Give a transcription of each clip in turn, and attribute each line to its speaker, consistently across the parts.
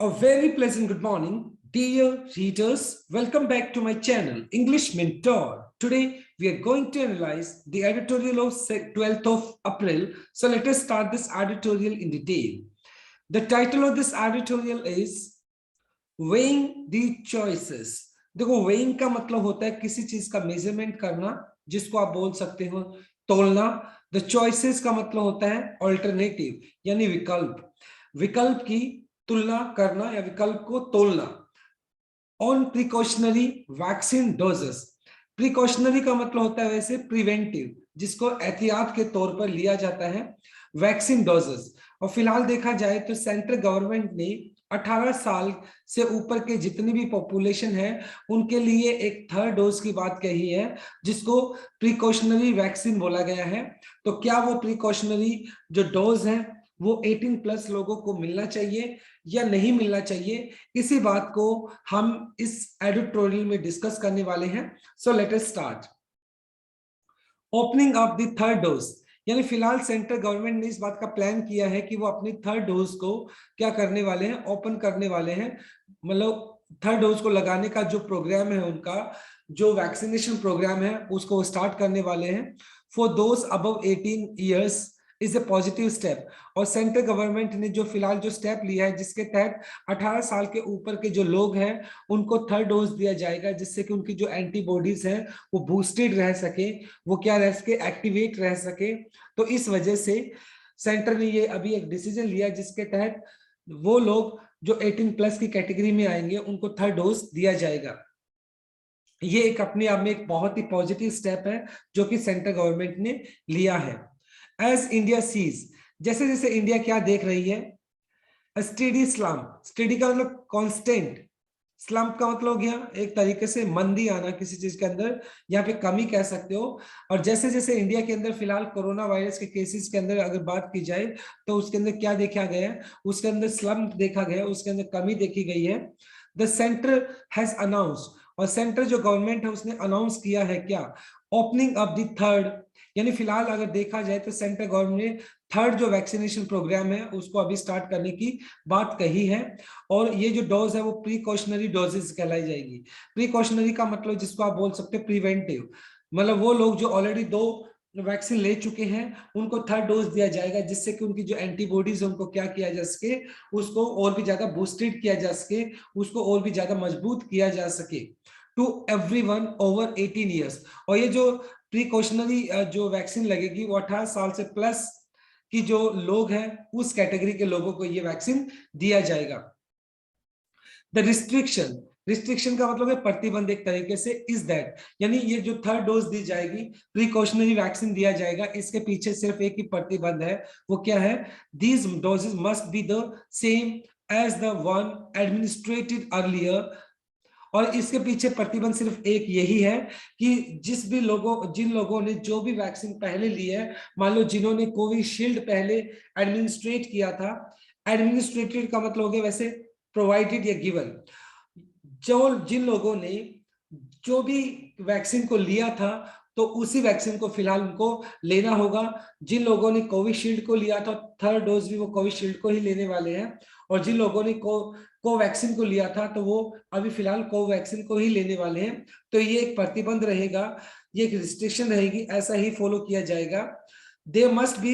Speaker 1: A very pleasant good morning, dear readers. Welcome back to my channel, English Mentor. Today, we are going to analyze the editorial of 12th of April. So let us start this editorial in detail. The title of this editorial is Weighing the Choices. देखो, weighing का मतलब होता है किसी चीज का measurement करना, जिसको आप बोल सकते हो तोलना. The choices का मतलब होता है ऑल्टरनेटिव, यानी विकल्प. विकल्प की तुलना करना या विकल्प को तोलना. On precautionary vaccine doses. Precautionary का मतलब होता है वैसे प्रिवेंटिव, जिसको एहतियात के तौर पर लिया जाता है. Vaccine doses. और फिलहाल देखा जाए तो सेंट्रल गवर्नमेंट ने 18 साल से ऊपर के जितनी भी पॉपुलेशन है उनके लिए एक थर्ड डोज की बात कही है, जिसको प्रिकॉशनरी वैक्सीन बोला गया है. तो क्या वो प्रिकॉशनरी जो डोज है वो 18 प्लस लोगों को मिलना चाहिए या नहीं मिलना चाहिए, इसी बात को हम इस एडिटोरियल में डिस्कस करने वाले हैं. So let us start. Opening of the third dose, यानी फिलहाल सेंट्रल गवर्नमेंट ने इस बात का प्लान किया है कि वो अपनी थर्ड डोज को क्या करने वाले हैं, ओपन करने वाले हैं. मतलब थर्ड डोज को लगाने का जो प्रोग्राम है, उनका जो वैक्सीनेशन प्रोग्राम है उसको स्टार्ट करने वाले हैं. For those above 18 years is a positive step. और सेंट्रल गवर्नमेंट ने जो फिलहाल जो स्टेप लिया है, जिसके तहत 18 साल के ऊपर के जो लोग हैं उनको थर्ड डोज दिया जाएगा, जिससे कि उनकी जो एंटीबॉडीज हैं वो बूस्टेड रह सके, वो क्या रह सके, एक्टिवेट रह सके. तो इस वजह से सेंटर ने ये अभी एक डिसीजन लिया, जिसके तहत वो लोग जो 18 प्लस की कैटेगरी में आएंगे उनको थर्ड डोज दिया जाएगा. ये एक अपने आप में एक बहुत ही पॉजिटिव स्टेप है जो कि सेंट्रल गवर्नमेंट ने लिया है. एज इंडिया सीज, जैसे जैसे इंडिया क्या देख रही है, स्टेडी स्लम्प. स्टेडी का मतलब कांस्टेंट, स्लम्प का मतलब हो गया एक तरीके से मंदी आना किसी चीज के अंदर, यहाँ पे कमी कह सकते हो. और जैसे जैसे इंडिया के अंदर फिलहाल कोरोना वायरस के केसेस के अंदर अगर बात की जाए तो उसके अंदर क्या देखा गया है, उसके अंदर स्लम्प देखा गया है, उसके अंदर कमी देखी गई है. द सेंटर हैज अनाउंस, और सेंट्रल जो गवर्नमेंट है उसने अनाउंस किया है क्या, ओपनिंग ऑफ द थर्ड. यानी फिलहाल अगर देखा जाए तो सेंट्रल गवर्नमेंट ने थर्ड जो वैक्सीनेशन प्रोग्राम है उसको अभी स्टार्ट करने की बात कही है. और ये जो डोज है वो प्रिकॉशनरी डोजेस कहलाई जाएगी. प्रिकॉशनरी का मतलब जिसको आप बोल सकते हैं प्रिवेंटिव, मतलब वो लोग जो ऑलरेडी 2 वैक्सीन ले चुके हैं उनको थर्ड डोज दिया जाएगा, जिससे कि उनकी जो एंटीबॉडीज है उनको क्या किया जा सके, उसको और भी ज्यादा बूस्टेड किया जा सके, उसको और भी ज्यादा मजबूत किया जा सके. To everyone over 18 years. और ये जो प्रिकॉशनरी जो वैक्सीन लगेगी वो 18 साल से प्लस की जो लोग हैं उस कैटेगरी के लोगों को ये वैक्सीन दिया जाएगा. द रिस्ट्रिक्शन, रिस्ट्रिक्शन का मतलब है प्रतिबंध एक तरीके से, इज दैट, यानी ये जो थर्ड डोज दी जाएगी, प्रिकॉशनरी वैक्सीन दिया जाएगा, इसके पीछे सिर्फ एक ही प्रतिबंध है. वो क्या है, these doses must be the same as the one administered earlier. और इसके पीछे प्रतिबंध सिर्फ एक यही है कि जिन लोगों ने जो भी वैक्सीन पहले ली है, मान लो जिन्होंने कोविशील्ड पहले एडमिनिस्ट्रेट किया था, एडमिनिस्ट्रेटेड का मतलब हो गया वैसे प्रोवाइडेड या गिवन, जिन लोगों ने जो भी वैक्सीन को लिया था तो उसी वैक्सीन को फिलहाल उनको लेना होगा. जिन लोगों ने कोविशील्ड को लिया था थर्ड डोज भी वो कोविशील्ड को ही लेने वाले हैं, और जिन लोगों ने कोवैक्सीन को लिया था तो वो अभी फिलहाल कोवैक्सीन को ही लेने वाले हैं. तो ये एक प्रतिबंध रहेगा, ये एक रिस्ट्रिक्शन रहेगी, ऐसा ही फॉलो किया जाएगा. They must be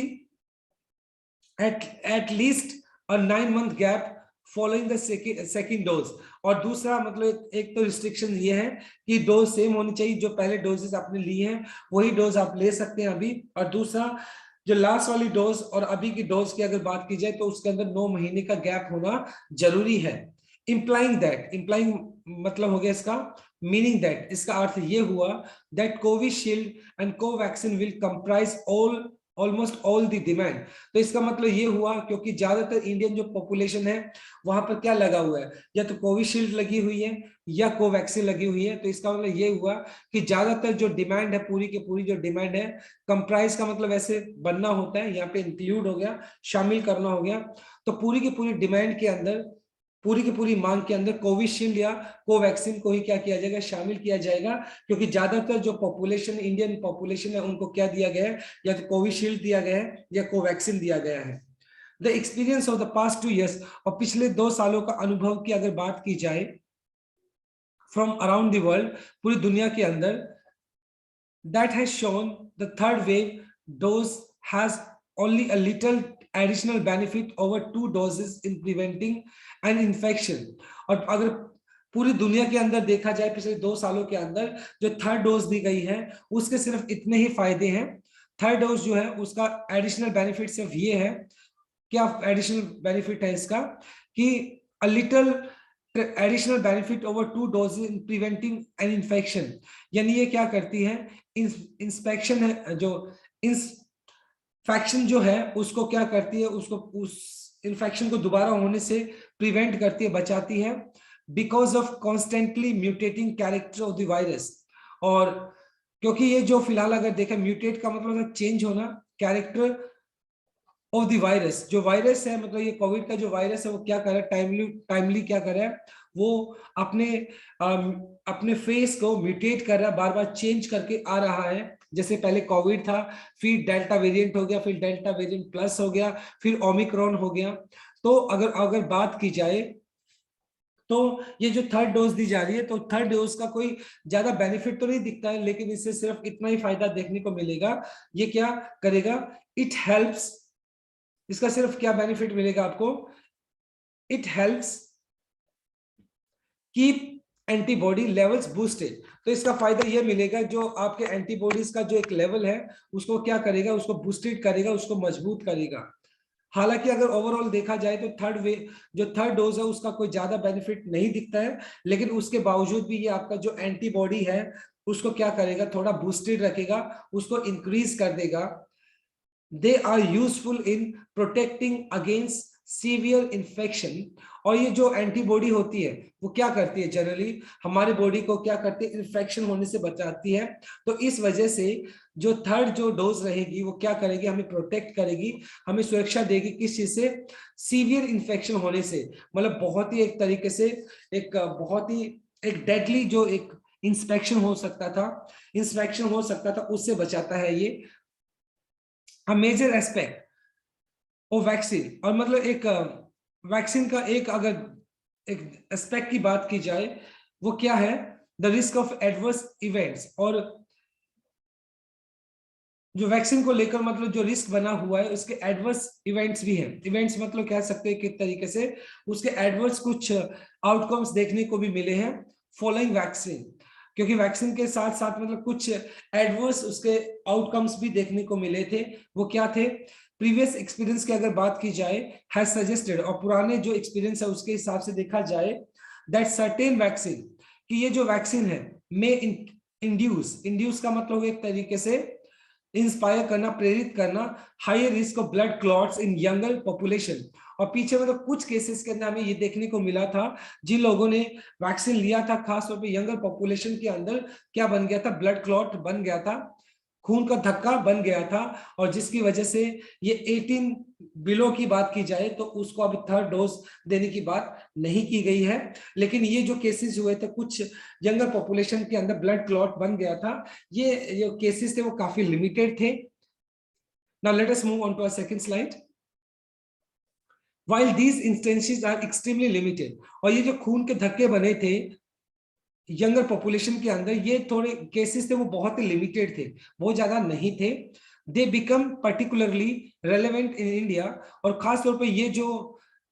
Speaker 1: at least a 9 month gap following the second dose. और दूसरा मतलब एक तो रिस्ट्रिक्शन ये है कि डोज सेम होनी चाहिए, जो पहले डोजेस आपने ली हैं वही डोज आप ले सकते हैं अभी. और दूसरा जो लास्ट वाली डोज और अभी की डोज की अगर बात की जाए तो उसके अंदर 9 महीने का गैप होना जरूरी है. इंप्लाइंग दैट, इंप्लाइंग मतलब हो गया इसका मीनिंग दैट, इसका अर्थ ये हुआ that Covishield and Covaxin will comprise almost all the demand. तो इसका मतलब ये हुआ क्योंकि ज्यादातर इंडियन जो पॉपुलेशन है वहां पर क्या लगा हुआ है, या तो कोविशील्ड लगी हुई है या कोवैक्सीन लगी हुई है. तो इसका मतलब ये हुआ कि ज्यादातर जो डिमांड है, पूरी की पूरी जो डिमांड है, कंप्राइज का मतलब ऐसे बनना होता है, यहाँ पे इंक्लूड हो गया, शामिल करना हो गया. तो पूरी की पूरी डिमांड के अंदर, पूरी की पूरी मांग के अंदर कोविशील्ड या कोवैक्सीन को ही क्या किया जाएगा, शामिल किया जाएगा. क्योंकि ज्यादातर जो पॉपुलेशन, इंडियन पॉपुलेशन है, उनको क्या दिया गया है, या तो कोविशील्ड दिया गया है या कोवैक्सीन दिया गया है. The experience of the past 2 years, और पिछले 2 सालों का अनुभव की अगर बात की जाए फ्रॉम अराउंड द वर्ल्ड, पूरी दुनिया के अंदर, that has shown the third wave dose has only a little additional benefit over 2 doses in preventing an infection. और अगर पूरी दुनिया के अंदर देखा जाए पिछले 2 सालों के अंदर जो थर्ड डोज दी गई है उसके सिर्फ इतने ही फायदे हैं। थर्ड डोज जो है उसका एडिशनल बेनिफिट सिर्फ ये है, क्या एडिशनल बेनिफिट है इसका, कि a little additional benefit over 2 doses in preventing an infection. यानी ये क्या करती है, इंस्पेक्शन है जो इंफेक्शन जो है उसको क्या करती है, उसको उस इन्फेक्शन को दोबारा होने से प्रिवेंट करती है, बचाती है, because of constantly mutating character of the virus. और क्योंकि ये जो फिलहाल अगर देखें, म्यूटेट का मतलब चेंज होना, कैरेक्टर ऑफ द वायरस, जो वायरस है मतलब ये कोविड का जो वायरस है वो क्या कर रहा है, टाइमली क्या कर रहा है, वो अपने फेस को म्यूटेट कर रहा है, बार बार चेंज करके आ रहा है। जैसे पहले कोविड था, फिर डेल्टा वेरिएंट हो गया, फिर डेल्टा वेरिएंट प्लस हो गया, फिर ओमिक्रॉन हो गया। तो अगर बात की जाए तो ये जो थर्ड डोज दी जा रही है, तो थर्ड डोज का कोई ज्यादा बेनिफिट तो नहीं दिखता है, लेकिन इससे सिर्फ इतना ही फायदा देखने को मिलेगा। ये क्या करेगा, इट हेल्प्स, इसका सिर्फ क्या बेनिफिट मिलेगा आपको, it helps keep antibody levels boosted. तो इसका फायदा ये मिलेगा, जो आपके एंटीबॉडीज का जो एक लेवल है उसको क्या करेगा, उसको बूस्टेड करेगा, उसको मजबूत करेगा। हालांकि अगर ओवरऑल देखा जाए तो जो थर्ड डोज है उसका कोई ज्यादा बेनिफिट नहीं दिखता है, लेकिन उसके बावजूद भी ये आपका जो एंटीबॉडी है उसको क्या करेगा, थोड़ा बूस्टेड रखेगा, उसको इंक्रीज कर देगा। They are useful in protecting against severe infection. और ये जो एंटीबॉडी होती है वो क्या करती है, जनरली हमारे बॉडी को क्या करती है, इन्फेक्शन होने से बचाती है। तो इस वजह से जो थर्ड जो डोज रहेगी वो क्या करेगी, हमें प्रोटेक्ट करेगी, हमें सुरक्षा देगी, किस चीज से, सीवियर इन्फेक्शन होने से। मतलब बहुत ही एक तरीके से बहुत ही एक डेडली जो एक इंस्पेक्शन हो सकता था उससे बचाता है ये। A major aspect of vaccine, और मतलब एक वैक्सीन का एक अगर एक एस्पेक्ट की बात की जाए वो क्या है, the risk of adverse events. और जो वैक्सीन को लेकर मतलब जो रिस्क बना हुआ है उसके एडवर्स इवेंट्स भी हैं। इवेंट्स मतलब कह सकते हैं किस तरीके से, उसके एडवर्स कुछ आउटकम्स देखने को भी मिले हैं फॉलोइंग वैक्सीन। क्योंकि वैक्सीन के साथ साथ मतलब कुछ एडवर्स उसके आउटकम्स भी देखने को मिले थे। वो क्या थे, प्रीवियस एक्सपीरियंस की अगर बात की जाए, हैज सजेस्टेड, और पुराने जो एक्सपीरियंस है उसके हिसाब से देखा जाए, दैट सर्टेन वैक्सीन, कि ये जो वैक्सीन है मे इंड्यूस का मतलब एक तरीके से इंस्पायर करना, प्रेरित करना, higher risk of blood clots in younger population. और पीछे मतलब कुछ केसेस के अंदर हमें ये देखने को मिला था, जिन लोगों ने वैक्सीन लिया था खासतौर पे यंगर पॉपुलेशन के अंदर क्या बन गया था, ब्लड क्लॉट बन गया था, खून का धक्का बन गया था। और जिसकी वजह से ये 18 बिलो की बात की जाए तो उसको अभी थर्ड डोज देने की बात नहीं की गई है। लेकिन ये जो केसेस हुए थे कुछ यंगर पॉपुलेशन के अंदर ब्लड क्लॉट बन गया था, ये जो केसेस थे वो काफी लिमिटेड थे। Now let us move on to a second slide. While these instances are extremely limited, और ये जो खून के धक्के बने थे यंगर पॉपुलेशन के अंदर, ये थोड़े केसेस थे वो बहुत ही लिमिटेड थे, बहुत ज्यादा नहीं थे। They become particularly relevant in India, और खास तौर पे ये जो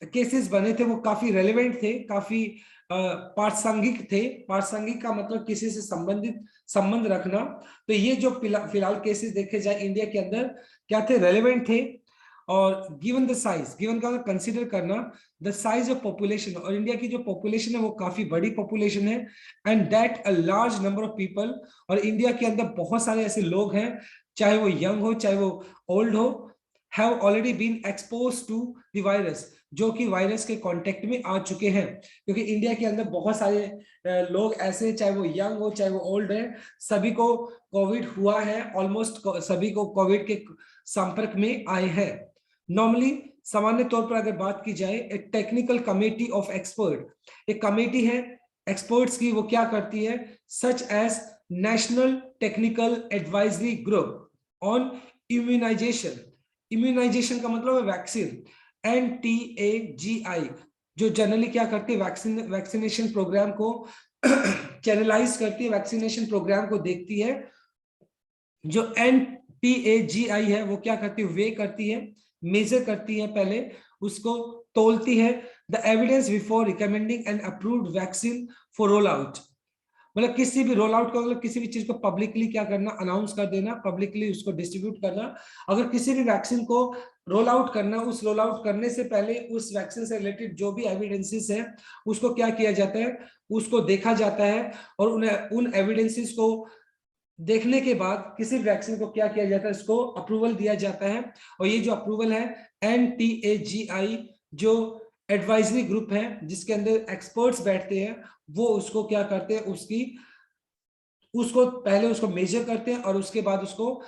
Speaker 1: केसेस बने थे वो काफी रेलेवेंट थे, काफी प्रासंगिक थे। प्रासंगिक का मतलब किसी से संबंध रखना। तो ये जो फिलहाल केसेस देखे जाए इंडिया के अंदर क्या थे, रेलेवेंट थे। और गिवन द साइज, गिवन का कंसीडर करना द साइज ऑफ पॉपुलेशन, और इंडिया की जो पॉपुलेशन है वो काफी बड़ी पॉपुलेशन है, and that a large number of people, और इंडिया के अंदर बहुत सारे ऐसे लोग हैं, चाहे वो यंग हो चाहे वो ओल्ड हो, have already been exposed to the virus, जो कि वायरस के कांटेक्ट में आ चुके हैं। क्योंकि इंडिया के अंदर बहुत सारे लोग ऐसे, चाहे वो यंग हो चाहे वो ओल्ड है, सभी को कोविड हुआ है, ऑलमोस्ट सभी को कोविड के संपर्क में आए हैं। नॉर्मली सामान्य तौर पर अगर बात की जाए, एक टेक्निकल कमेटी ऑफ एक्सपर्ट, एक कमेटी है एक्सपर्ट्स की, वो क्या करती है, such as national technical advisory group on immunization. Immunization का मतलब है वैक्सीन। NTAGI जो जनरली क्या करती है, वैक्सीनेशन प्रोग्राम को चैनलाइज करती है, वैक्सीनेशन प्रोग्राम को देखती है। जो NTAGI है वो क्या करती है, वे करती है, मेजर करती है, पहले उसको तोलती है the evidence before recommending and approved vaccine for roll out. मतलब किसी भी रोल आउट का मतलब किसी भी चीज को पब्लिकली क्या करना, अनाउंस कर देना, पब्लिकली उसको डिस्ट्रीब्यूट करना। अगर किसी भी वैक्सीन को रोल आउट करना, उस रोल आउट करने से पहले उस वैक्सीन से रिलेटेड जो भी एविडेंसेस है उसको क्या किया जाता है, उसको देखा जाता है, और उन एविडेंसेस को देखने के बाद किसी वैक्सीन को क्या किया जाता है, इसको अप्रूवल दिया जाता है। और ये जो अप्रूवल है NTAGI जो एडवाइजरी ग्रुप है जिसके अंदर एक्सपर्ट्स बैठते हैं, वो उसको क्या करते हैं, उसको पहले उसको मेजर करते हैं और उसके बाद उसको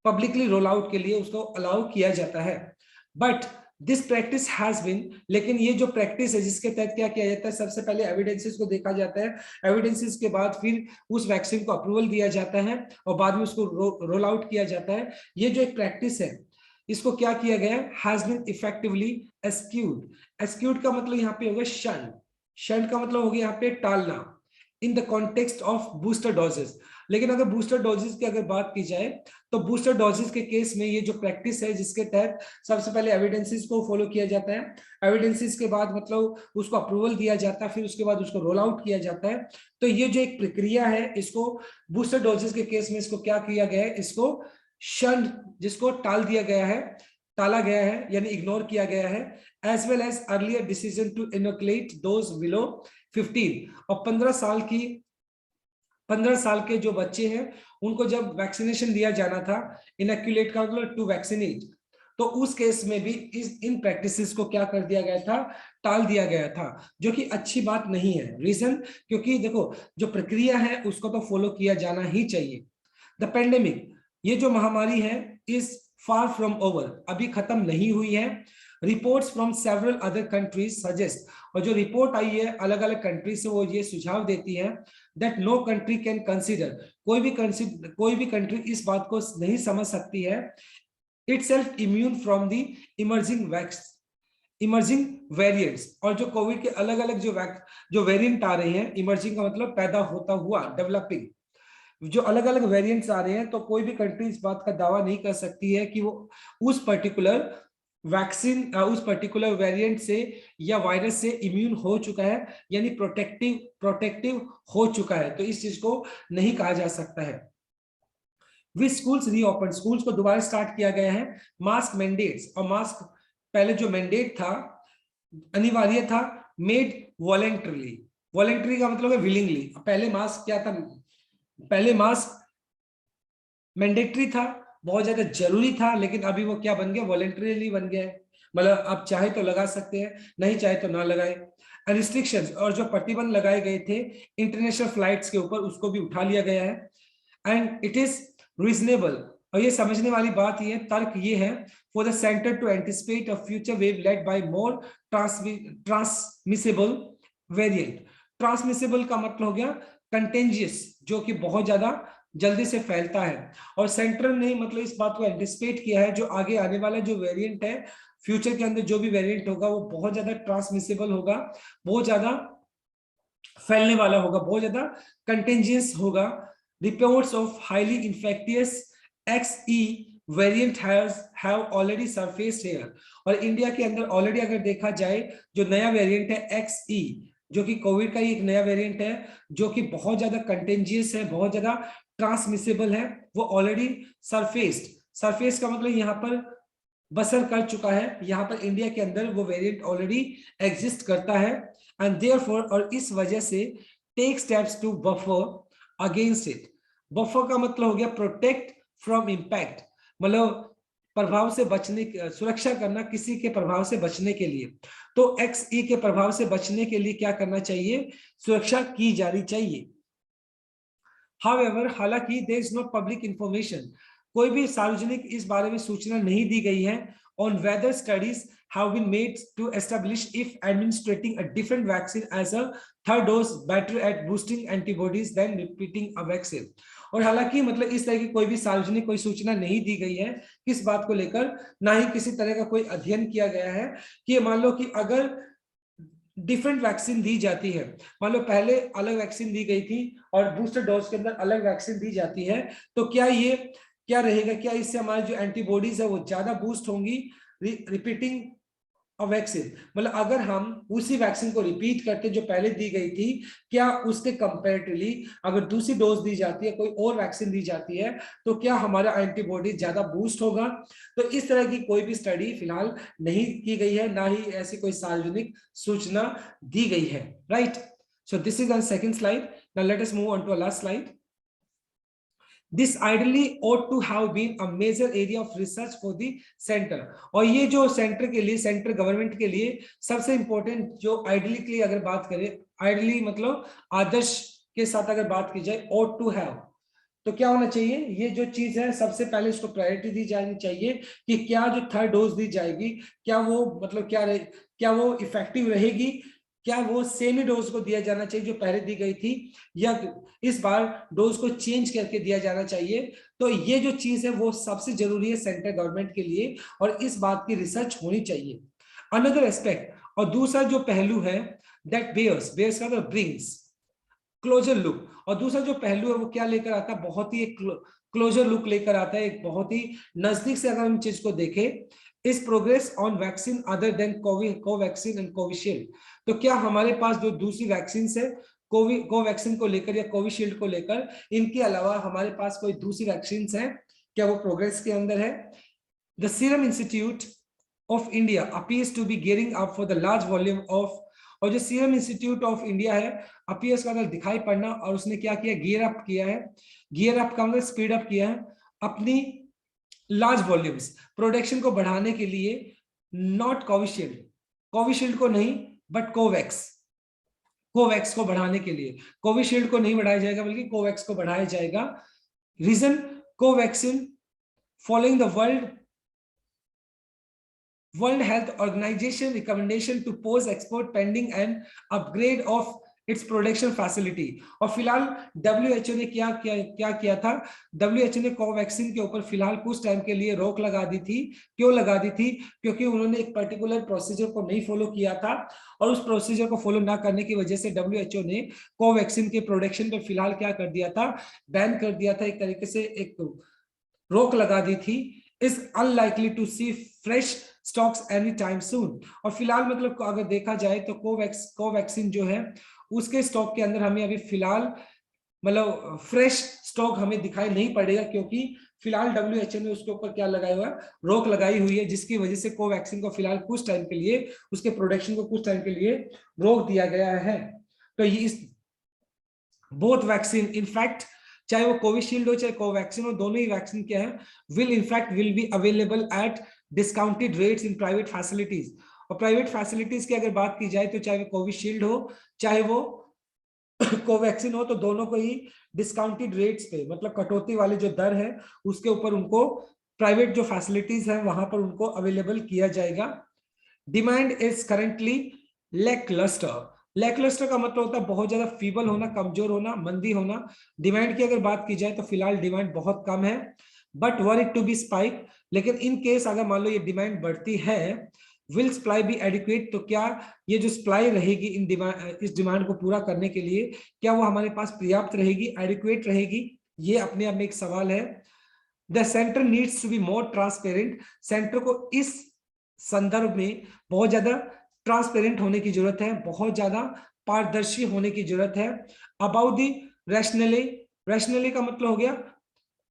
Speaker 1: पब्लिकली रोल आउट के लिए उसको अलाउ किया जाता है। But this practice has been, लेकिन ये जो प्रैक्टिस है जिसके तहत क्या किया जाता है, सबसे पहले एविडेंसेस को देखा जाता है, एविडेंसेस के बाद फिर उस वैक्सीन को अप्रूवल दिया जाता है और बाद में उसको रोल आउट किया जाता है। ये जो एक प्रैक्टिस है इसको क्या किया गया, हैज बीन इफेक्टिवली एस्क्यूड। एस्क्यूड का मतलब यहाँ पे होगा शन, शन का मतलब हो गया यहाँ पे टालना, in the context of booster doses. लेकिन अगर बूस्टर डोजेस की अगर बात की जाए तो बूस्टर डोजेस के केस में ये जो प्रैक्टिस है जिसके तहत सबसे पहले एविडेंसेस को फॉलो किया जाता है, एविडेंसेस के बाद मतलब उसको अप्रूवल दिया जाता है, फिर उसके बाद उसको रोल आउट किया जाता है। तो ये जो एक प्रक्रिया है इसको बूस्टर डोजेस के केस में इसको क्या किया गया है, इसको शंट, जिसको टाल दिया गया है, टाला गया है यानी इग्नोर किया गया है। As well as earlier decision to inoculate those below 15 और 15 साल के जो बच्चे हैं उनको जब वैक्सीनेशन दिया जाना था, इनोकुलेट का मतलब टू वैक्सीनेट, तो उस केस में भी इन प्रैक्टिसेस को क्या कर दिया गया था, टाल दिया गया था, जो कि अच्छी बात नहीं है। रीजन, क्योंकि देखो जो प्रक्रिया है उसको तो फॉलो किया जाना ही चाहिए। द पेंडेमिक, ये जो महामारी है इज फार फ्रॉम ओवर, अभी खत्म नहीं हुई है। Reports from several other countries suggest, और जो रिपोर्ट आई है अलग अलग कंट्री से वो ये सुझाव देती है that no country can consider, कोई भी कंट्री इस बात को नहीं समझ सकती है itself immune from the emerging variants. और जो कोविड के अलग अलग जो वेरिएंट आ रहे हैं, इमर्जिंग का मतलब पैदा होता हुआ, डेवलपिंग, जो अलग अलग वेरिएंट्स आ रहे हैं, तो कोई भी कंट्री इस बात का दावा नहीं कर सकती है कि वो उस पर्टिकुलर वैक्सीन, उस पर्टिकुलर वेरिएंट से या वायरस से इम्यून हो चुका है, यानी प्रोटेक्टिव हो चुका है। तो इस चीज को नहीं कहा जा सकता है। विच स्कूल्स रीओपन, स्कूल्स को दोबारा स्टार्ट किया गया है। मास्क मैंडेट्स, और मास्क पहले जो मैंडेट था, अनिवार्य था, मेड वॉलेंटरली, वॉलेंटरी का मतलब है विलिंगली। पहले मास्क क्या था, पहले मास्क मैंडेटरी था, बहुत ज्यादा जरूरी था, लेकिन अभी वो क्या बन गया, वॉलेंटरीली बन गया है। मतलब आप चाहे तो लगा सकते हैं, नहीं चाहे तो ना लगाए। रिस्ट्रिक्शंस, और जो प्रतिबंध लगाए गए थे इंटरनेशनल फ्लाइट्स के ऊपर, उसको भी उठा लिया गया है। एंड इट इज रीजनेबल, और ये समझने वाली बात ये तर्क ये है, for the centre to anticipate a future wave led by more transmissible variant. Transmissible का मतलब हो गया कंटेंजियस, जो कि बहुत ज्यादा जल्दी से फैलता है। और सेंटर ने मतलब इस बात को एंटिसिपेट किया है, जो आगे आने वाला जो वेरिएंट है, फ्यूचर के अंदर जो भी वेरिएंट होगा वो बहुत ज्यादा ट्रांसमिसेबल होगा, बहुत ज्यादा फैलने वाला होगा, बहुत ज्यादा कंटेंजियस होगा। Reports of highly infectious XE variant have already surfaced here, और इंडिया के अंदर ऑलरेडी अगर देखा जाए जो नया वेरिएंट है XE, जो कि कोविड का ही एक नया वेरिएंट है, जो कि बहुत ज्यादा कंटेंजियस है, बहुत ज्यादा ट्रांसमिसेबल है, वो ऑलरेडी सरफेस का मतलब यहाँ पर बसर कर चुका है, यहाँ पर इंडिया के अंदर वो वेरिएंट ऑलरेडी एग्जिस्ट करता है। एंड देयरफॉर, और इस वजह से take steps to buffer against it. Buffer का मतलब हो गया प्रोटेक्ट फ्रॉम इंपैक्ट, मतलब प्रभाव से बचने, सुरक्षा करना किसी के प्रभाव से बचने के लिए। तो XE के प्रभाव से बचने के लिए क्या करना चाहिए, सुरक्षा की जानी चाहिए। However, हालांकि there is no public information, कोई भी सार्वजनिक इस बारे में सूचना नहीं दी गई है on whether studies have been made to establish if administering a different vaccine as a third dose better at boosting antibodies than repeating a vaccine। और हालांकि मतलब इस तरह की कोई भी सार्वजनिक कोई सूचना नहीं दी गई है किस बात को लेकर, ना ही किसी तरह का कोई अध्ययन किया गया है कि मान लो कि अगर डिफरेंट वैक्सीन दी जाती है, मान लो पहले अलग वैक्सीन दी गई थी और बूस्टर डोज के अंदर अलग वैक्सीन दी जाती है, तो क्या ये क्या रहेगा, क्या इससे हमारी जो एंटीबॉडीज है वो ज्यादा बूस्ट होंगी रिपीटिंग वैक्सीन, मतलब अगर हम उसी वैक्सीन को रिपीट करते जो पहले दी गई थी, क्या उसके कंपैरेटिवली अगर दूसरी डोज दी जाती है, कोई और वैक्सीन दी जाती है, तो क्या हमारा एंटीबॉडी ज्यादा बूस्ट होगा। तो इस तरह की कोई भी स्टडी फिलहाल नहीं की गई है, ना ही ऐसी कोई सार्वजनिक सूचना दी गई है, right. So this is our second slide. Now let us move on to last slide. This ideally ought to have been a major area of research for the center। और ये जो सेंटर के लिए, सेंट्रल गवर्नमेंट के लिए सबसे important जो ideally के लिए अगर बात करें, आइडियली मतलब आदर्श के साथ अगर बात की जाए, ought to have, तो क्या होना चाहिए, ये जो चीज है सबसे पहले इसको प्रायोरिटी दी जानी चाहिए कि क्या जो थर्ड डोज दी जाएगी, क्या वो मतलब क्या वो इफेक्टिव रहेगी, क्या वो सेम ही डोज को दिया जाना चाहिए जो पहले दी गई थी, या इस बार डोज को चेंज करके दिया जाना चाहिए। तो ये जो चीज है वो सबसे जरूरी है सेंट्रल गवर्नमेंट के लिए, और इस बात की रिसर्च होनी चाहिए। अनदर एस्पेक्ट, और दूसरा जो पहलू है, दैट बेयर्स का मतलब ब्रिंग्स क्लोजर लुक, और दूसरा जो पहलू है वो क्या लेकर आता है, बहुत ही एक क्लोजर लुक लेकर आता है, एक बहुत ही नजदीक से अगर हम चीज को देखें, इस progress on vaccine other than Covaxin and Covishield. तो क्या हमारे पास जो दूसरी वैक्सीन है कोवैक्सीन को लेकर या कोविशील्ड को लेकर, इनके अलावा हमारे पास कोई दूसरी वैक्सीन है, क्या वो प्रोग्रेस के अंदर है। The Serum Institute of India appears to be gearing up for the large volume of, और जो सीरम इंस्टीट्यूट ऑफ इंडिया है, अपीयर्स का मतलब दिखाई पड़ना, और उसने क्या किया, गियर अप किया है, गियर अप का मतलब स्पीड अप किया है अपनी लार्ज वॉल्यूम्स प्रोडक्शन को बढ़ाने के लिए, नॉट कोविशील्ड, कोविशील्ड को नहीं बट कोवैक्स को बढ़ाने के लिए, कोविशील्ड को नहीं बढ़ाया जाएगा बल्कि कोवैक्स को बढ़ाया जाएगा। Reason, Covaxin following the World Health Organization recommendation to pause export pending and upgrade of its production facility। और फिलहाल WHO ने क्या किया था, WHO ने कोवैक्सीन के ऊपर फिलहाल कुछ टाइम के लिए रोक लगा दी थी। क्यों लगा दी थी, क्योंकि उन्होंने एक पर्टिकुलर प्रोसीजर को नहीं फॉलो किया था, और उस प्रोसीजर को फॉलो ना करने की वजह से WHO ने कोवैक्सीन के प्रोडक्शन पर फिलहाल क्या कर दिया था, बैन कर दिया था, एक तरीके से एक रोक लगा दी थी। is unlikely to see fresh stocks anytime soon। और फिलहाल मतलब अगर देखा जाए तो कोवैक्सीन जो है उसके स्टॉक के अंदर हमें अभी फिलहाल मतलब फ्रेश स्टॉक हमें दिखाई नहीं पड़ेगा, क्योंकि फिलहाल WHO ने उसके ऊपर क्या लगाया हुआ है, रोक लगाई हुई है, जिसकी वजह से कोवैक्सीन को फिलहाल कुछ टाइम के लिए, उसके प्रोडक्शन को कुछ टाइम के लिए रोक दिया गया है। तो ये इस बोथ वैक्सीन इनफैक्ट, चाहे वो कोविशील्ड हो चाहे कोवैक्सीन हो, दोनों ही वैक्सीन क्या है, will be available at discounted rates in private facilities. और प्राइवेट फैसिलिटीज की अगर बात की जाए तो चाहे वो कोविशील्ड हो चाहे वो कोवैक्सीन हो, तो दोनों को ही डिस्काउंटेड रेट्स पे, मतलब कटौती वाली जो दर है उसके ऊपर उनको प्राइवेट जो फैसिलिटीज है वहां पर उनको अवेलेबल किया जाएगा। डिमांड इज करेंटली लैकलस्टर का मतलब होता है बहुत ज्यादा फीबल होना, कमजोर होना, मंदी होना। डिमांड की अगर बात की जाए तो फिलहाल डिमांड बहुत कम है, but were it to be spike, लेकिन इन केस अगर मान लो ये डिमांड बढ़ती है, विल सप्लाई बी एडिक्वेट, तो क्या ये जो सप्लाई रहेगी इस डिमांड को पूरा करने के लिए, क्या वो हमारे पास पर्याप्त रहेगी, एडिक्वेट रहेगी, ये अपने आप में एक सवाल है। The centre needs to be more transparent, centre को इस संदर्भ में बहुत ज्यादा ट्रांसपेरेंट होने की जरूरत है, बहुत ज्यादा पारदर्शी होने की जरूरत है। अबाउट द रैशनली का मतलब हो गया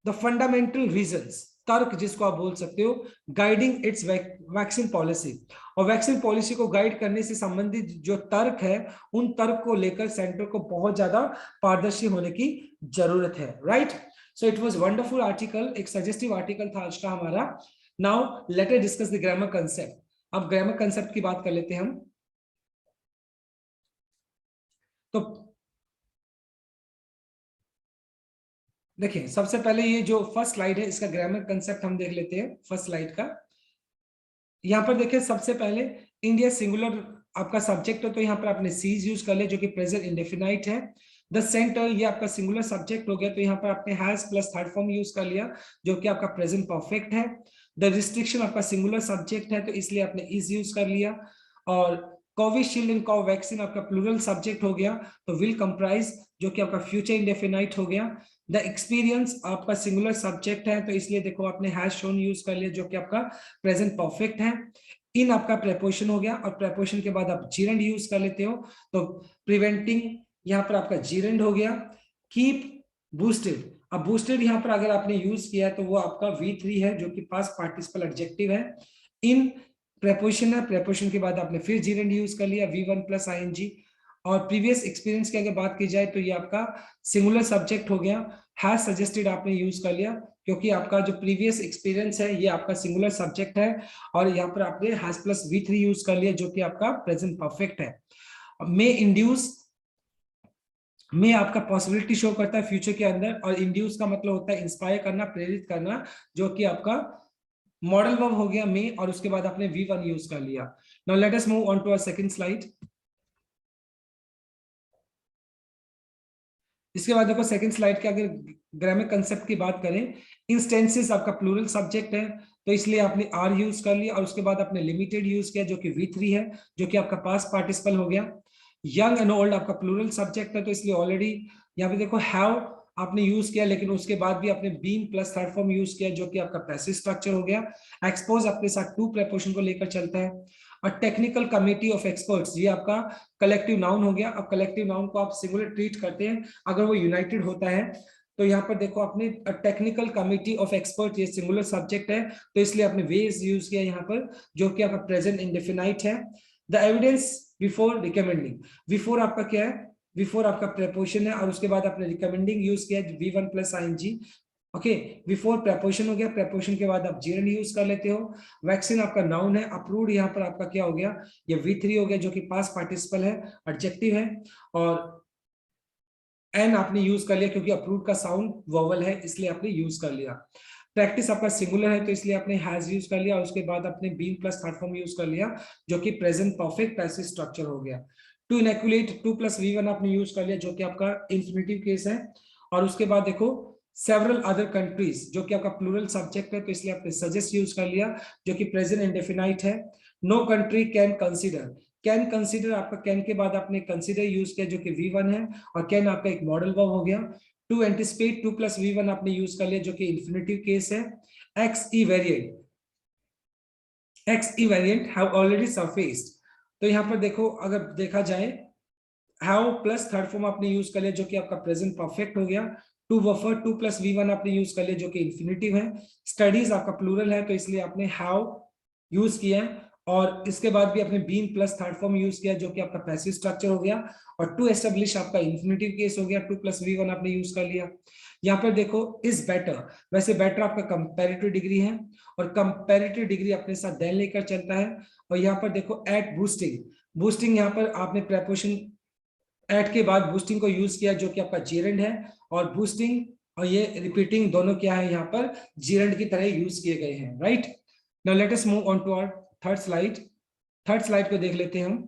Speaker 1: द फंडामेंटल रीजंस, तर्क जिसको आप बोल सकते हो, गाइडिंग इट्स वैक्सीन पॉलिसी, और वैक्सीन पॉलिसी को गाइड करने से संबंधित जो तर्क है, उन तर्क को लेकर सेंटर को बहुत ज्यादा पारदर्शी होने की जरूरत है, right. So it was wonderful article, एक सजेस्टिव आर्टिकल था आज का हमारा। Now let us discuss the grammar concept. अब ग्रामर कंसेप्ट की बात कर लेते हैं हम। तो देखिए सबसे पहले ये जो फर्स्ट स्लाइड है इसका ग्रामर कंसेप्ट हम देख लेते हैं, फर्स्ट स्लाइड का। यहाँ पर देखिए सबसे पहले इंडिया सिंगुलर आपका सब्जेक्ट है, तो यहाँ पर आपने सीज यूज कर ले जो कि प्रेजेंट इंडेफिनाइट है। द सेंटर ये आपका सिंगुलर सब्जेक्ट हो गया, तो यहाँ पर आपने has plus third form use कर लिया जो कि आपका प्रेजेंट परफेक्ट है। द रिस्ट्रिक्शन आपका सिंगुलर सब्जेक्ट है तो इसलिए आपने इज यूज कर लिया। और कोविशील्ड एंड कोवैक्सीन आपका प्लूरल सब्जेक्ट हो गया तो विल कंप्राइज जो कि आपका फ्यूचर इंडेफिनाइट हो गया। द एक्सपीरियंस आपका सिंगुलर सब्जेक्ट है तो इसलिए देखो आपने हैज शोन यूज कर लिया जो कि आपका प्रेजेंट परफेक्ट है। इन आपका प्रेपोजिशन हो गया और प्रेपोजिशन के बाद आप जीरेंड यूज कर लेते हो तो प्रिवेंटिंग यहाँ पर आपका जीरेंड हो गया। कीप बूस्टेड, अब बूस्टेड यहाँ पर अगर आपने यूज किया है तो वो आपका V3 है जो कि पास्ट पार्टिसिपल एडजेक्टिव है। इन प्रेपोजिशन है, प्रेपोजिशन के बाद आपने फिर जीरेंड यूज कर लिया V1 प्लस ING। और प्रीवियस एक्सपीरियंस की अगर बात की जाए तो ये आपका सिंगुलर सब्जेक्ट हो गया। हैज सजेस्टेड आपने यूज कर लिया क्योंकि आपका जो प्रीवियस एक्सपीरियंस है ये आपका सिंगुलर सब्जेक्ट है और यहाँ पर आपने हैज प्लस V3 यूज कर लिया जो कि आपका प्रेजेंट परफेक्ट है। मे इंड्यूस में आपका पॉसिबिलिटी शो करता है फ्यूचर के अंदर और इंड्यूस का मतलब होता है इंस्पायर करना, प्रेरित करना, जो कि आपका मॉडल वर्ब हो गया मे और उसके बाद आपने V1 यूज कर लिया। Now let us move on to our second slide. इसके बाद देखो सेकंड स्लाइड के अगर ग्रामर कंसेप्ट की बात करें, इंस्टेंसेस आपका प्लूरल सब्जेक्ट है तो इसलिए आपने आर यूज कर लिया और उसके बाद आपने लिमिटेड यूज किया जो कि V3 है जो कि आपका पास्ट पार्टिसिपल हो गया। यंग एंड ओल्ड आपका प्लूरल सब्जेक्ट है तो इसलिए ऑलरेडी यहाँ पे देखो हैव आपने यूज किया लेकिन उसके बाद भी आपने been plus third form use किया जो कि आपका पैसिव स्ट्रक्चर हो गया। एक्सपोज अपने साथ टू प्रेपोजिशन को लेकर चलता है। और टेक्निकल कमिटी ऑफ एक्सपर्ट्स ये आपका कलेक्टिव नाउन हो गया। अब कलेक्टिव नाउन को आप सिंगुलर ट्रीट करते हैं अगर वो यूनाइटेड होता है तो यहाँ पर देखो आपने टेक्निकल कमिटी ऑफ एक्सपर्ट ये सिंगुलर सब्जेक्ट है तो इसलिए आपने वेज यूज किया यहाँ पर जो कि आपका प्रेजेंट इंडेफिनाइट है। The evidence before recommending, before आपका क्या है, बिफोर आपका प्रेपोजिशन है और उसके बाद आपने रिकमेंडिंग यूज किया V1 plus ING। Okay, before preposition हो गया, प्रेपोजिशन के बाद आप जीरेंड यूज कर लेते हो। वैक्सीन आपका नाउन है, अप्रूव्ड यहाँ पर आपका क्या हो गया, ये V3 हो गया जो कि पास्ट पार्टिसिपल है, एडजेक्टिव है। और एन आपने यूज कर लिया क्योंकि अप्रूव्ड का साउंड वोवल है इसलिए आपने यूज कर लिया। प्रैक्टिस आपका सिंगुलर है तो इसलिए आपने हैज यूज कर लिया और उसके बाद आपने been plus third form use कर लिया जो कि प्रेजेंट परफेक्ट पैसिव स्ट्रक्चर हो गया। टू इनएक्युलेट 2 प्लस V1 आपने यूज कर लिया जो कि आपका इंफिनिटिव केस है। और उसके बाद देखो सेवरल अदर कंट्रीज जो कि आपका प्लूरल सब्जेक्ट है तो इसलिए आपने सजेस्ट यूज कर लिया जो कि प्रेजेंट इंडेफिनाइट है। No country can consider, can consider आपका कैन के बाद आपने कंसीडर यूज किया जो कि V1 है और कैन आपका एक मॉडल वर्ब हो गया। टू एंटिसिपेट 2 प्लस V1 आपने यूज कर लिया जो कि इंफिनिटिव केस है। X E variant have already surfaced, तो यहाँ पर देखो अगर देखा जाए हैव प्लस थर्ड फॉर्म आपने यूज कर लिया जो कि आपका प्रेजेंट परफेक्ट हो गया। टू वफर 2 प्लस V1 आपने यूज कर लिया जो कि इंफिनिटिव है। स्टडीज आपका प्लूरल है तो इसलिए आपने हैव यूज किया है और इसके बाद भी आपने been plus third form use किया जो कि आपका पैसिव स्ट्रक्चर हो गया। और टू एस्टेब्लिश आपका इंफिनिटिव केस हो गया, 2 प्लस V1 आपने यूज कर लिया। यहाँ पर देखो इज बेटर, वैसे बेटर आपका कंपैरेटिव डिग्री है और कंपैरेटिव डिग्री अपने साथ देन लेकर चलता है। और यहाँ पर देखो एट बूस्टिंग, बूस्टिंग यहाँ पर आपने प्रेपोजिशन एट के बाद बूस्टिंग को यूज किया जो कि आपका जीरेंड है और बूस्टिंग और ये रिपीटिंग दोनों क्या है यहाँ पर जीरेंड की तरह यूज किए गए हैं, right. Now let us move on to our third slide. Third slide को देख लेते हैं हम।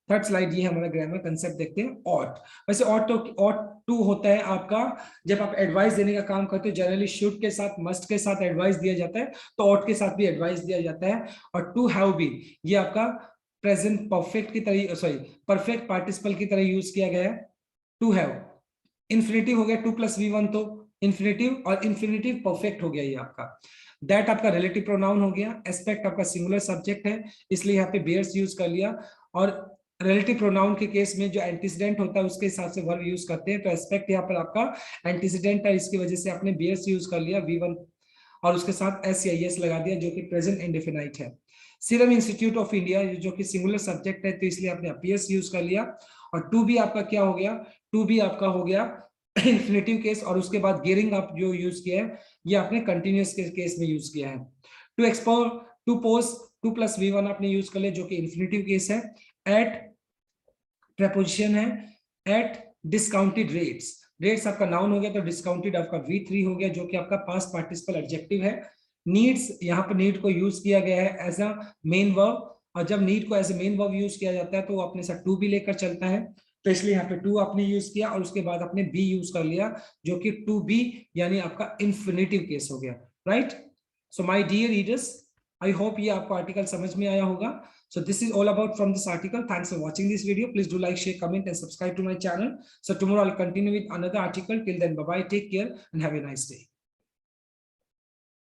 Speaker 1: थर्ड स्लाइड ये हमारा ग्रामर कंसेप्ट देखते हैं। ऑट, वैसे ऑट तो ऑट टू होता है आपका जब आप एडवाइस देने का काम करते हो, जनरली शुड के साथ मस्ट के साथ एडवाइस दिया जाता है तो ऑट के साथ भी एडवाइस दिया जाता है। और टू हैव बीन ये आपका प्रेजेंट परफेक्ट की तरह, सॉरी परफेक्ट पार्टिसिपल की तरह यूज किया गया है। टू हैव इंफिनिटिव हो गया 2 प्लस V1 तो इंफिनिटिव और इंफिनिटिव परफेक्ट हो गया ये आपका। दैट आपका रिलेटिव प्रोनाउन हो गया। एस्पेक्ट आपका सिंगुलर सब्जेक्ट है इसलिए यहाँ पे बेयर्स यूज कर लिया। और रिलेटिव प्रोनाउन के केस में जो एंटीसीडेंट होता है उसके हिसाब से वर्ब यूज करते हैं तो एस्पेक्ट यहाँ पर आपका एंटीसीडेंट है इसकी वजह से आपने बेयर्स यूज कर लिया V1 और उसके साथ SEIS लगा दिया जो कि प्रेजेंट इंडेफिनाइट है। सीरम इंस्टीट्यूट ऑफ इंडिया जो कि सिंगुलर सब्जेक्ट है तो इसलिए आपने अपीयर्स यूज कर लिया। और टू भी आपका क्या हो गया, टू भी आपका हो गया इंफिनिटिव केस और उसके बाद गियरिंग आप जो यूज किया है ये आपने कंटिन्यूअस केस में यूज किया है। To expose, to pose 2 plus V1 आपने यूज कर लिया जो कि इंफिनिटिव केस है। एट प्रेपोजिशन है। एट डिस्काउंटेड रेट्स, रेट्स आपका नाउन हो गया तो डिस्काउंटेड आपका V3 हो गया जो कि आपका पास्ट पार्टिसिपल एडजेक्टिव है। नीड्स, यहाँ पर नीड को यूज किया गया है एज अ मेन वर्ब और जब नीड को as a main verb use किया जाता है तो वो अपने साथ टू भी लेकर चलता है, तो इसलिए यहाँ पे टू आपने यूज किया और उसके बाद आपने बी यूज कर लिया, जो कि टू बी यानी आपका इंफिनिटिव केस हो गया, right. So my dear readers, I hope ये आपको आर्टिकल समझ में आया होगा. So this is all about from this article. Thanks for watching this video. Please do like, share, comment, and subscribe to my channel. So tomorrow I'll continue with another article. Till then, bye bye. Take care and have a nice day.